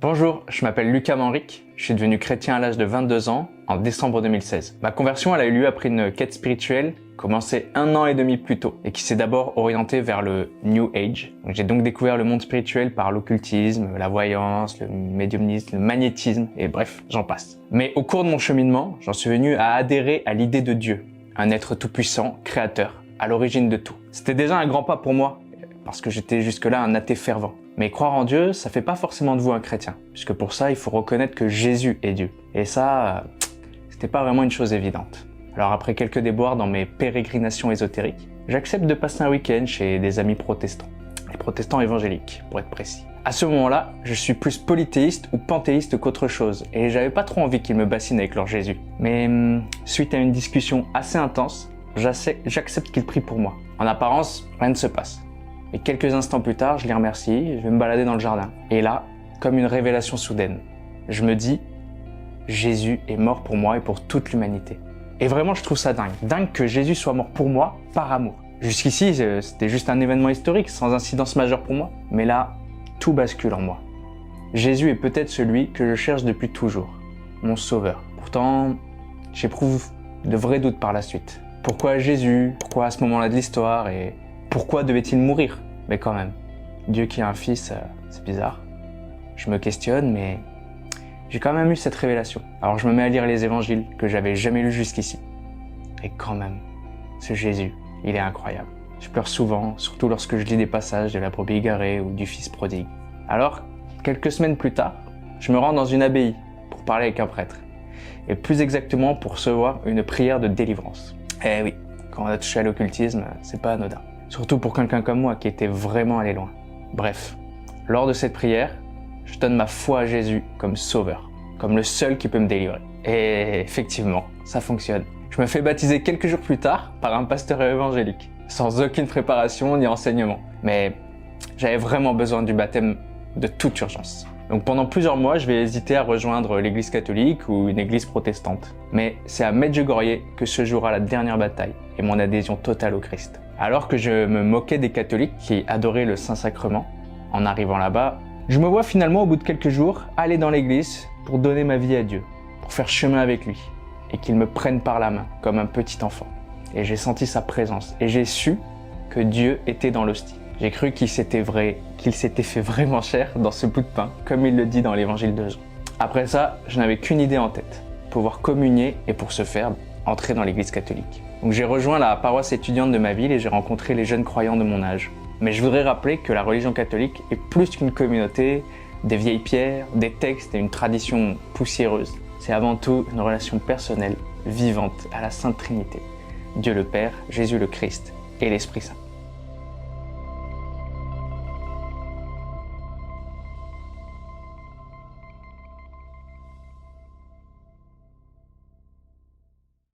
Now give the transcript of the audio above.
Bonjour, je m'appelle Lucas Manrique, je suis devenu chrétien à l'âge de 22 ans, en décembre 2016. Ma conversion elle a eu lieu après une quête spirituelle commencée 1 an et demi plus tôt et qui s'est d'abord orientée vers le New Age. J'ai donc découvert le monde spirituel par l'occultisme, la voyance, le médiumnisme, le magnétisme et bref, j'en passe. Mais au cours de mon cheminement, j'en suis venu à adhérer à l'idée de Dieu, un être tout-puissant, créateur, à l'origine de tout. C'était déjà un grand pas pour moi, parce que j'étais jusque-là un athée fervent. Mais croire en Dieu, ça fait pas forcément de vous un chrétien, puisque pour ça, il faut reconnaître que Jésus est Dieu. Et ça, c'était pas vraiment une chose évidente. Alors après quelques déboires dans mes pérégrinations ésotériques, j'accepte de passer un week-end chez des amis protestants. Les protestants évangéliques, pour être précis. À ce moment-là, je suis plus polythéiste ou panthéiste qu'autre chose, et j'avais pas trop envie qu'ils me bassinent avec leur Jésus. Mais suite à une discussion assez intense, j'accepte qu'ils prient pour moi. En apparence, rien ne se passe. Et quelques instants plus tard, je les remercie, je vais me balader dans le jardin. Et là, comme une révélation soudaine, je me dis, Jésus est mort pour moi et pour toute l'humanité. Et vraiment, je trouve ça dingue. Dingue que Jésus soit mort pour moi, par amour. Jusqu'ici, c'était juste un événement historique, sans incidence majeure pour moi. Mais là, tout bascule en moi. Jésus est peut-être celui que je cherche depuis toujours, mon sauveur. Pourtant, j'éprouve de vrais doutes par la suite. Pourquoi Jésus? Pourquoi à ce moment-là de l'histoire? Et pourquoi devait-il mourir? Mais quand même, Dieu qui a un fils, c'est bizarre. Je me questionne, mais j'ai quand même eu cette révélation. Alors je me mets à lire les évangiles que j'avais jamais lus jusqu'ici. Et quand même, ce Jésus, il est incroyable. Je pleure souvent, surtout lorsque je lis des passages de la brebis égarée ou du fils prodigue. Alors, quelques semaines plus tard, je me rends dans une abbaye pour parler avec un prêtre. Et plus exactement pour recevoir une prière de délivrance. Eh oui, quand on a touché à l'occultisme, c'est pas anodin. Surtout pour quelqu'un comme moi qui était vraiment allé loin. Bref, lors de cette prière, je donne ma foi à Jésus comme sauveur, comme le seul qui peut me délivrer. Et effectivement, ça fonctionne. Je me fais baptiser quelques jours plus tard par un pasteur évangélique, sans aucune préparation ni enseignement. Mais j'avais vraiment besoin du baptême de toute urgence. Donc pendant plusieurs mois, je vais hésiter à rejoindre l'église catholique ou une église protestante. Mais c'est à Medjugorje que se jouera la dernière bataille et mon adhésion totale au Christ. Alors que je me moquais des catholiques qui adoraient le Saint-Sacrement, en arrivant là-bas, je me vois finalement au bout de quelques jours aller dans l'église pour donner ma vie à Dieu, pour faire chemin avec lui, et qu'il me prenne par la main comme un petit enfant. Et j'ai senti sa présence, et j'ai su que Dieu était dans l'hostie. J'ai cru qu'il s'était fait vraiment cher dans ce bout de pain, comme il le dit dans l'évangile de Jean. Après ça, je n'avais qu'une idée en tête, pouvoir communier et pour ce faire, entrer dans l'église catholique. Donc j'ai rejoint la paroisse étudiante de ma ville et j'ai rencontré les jeunes croyants de mon âge. Mais je voudrais rappeler que la religion catholique est plus qu'une communauté, des vieilles pierres, des textes et une tradition poussiéreuse. C'est avant tout une relation personnelle, vivante à la Sainte Trinité. Dieu le Père, Jésus le Christ et l'Esprit Saint.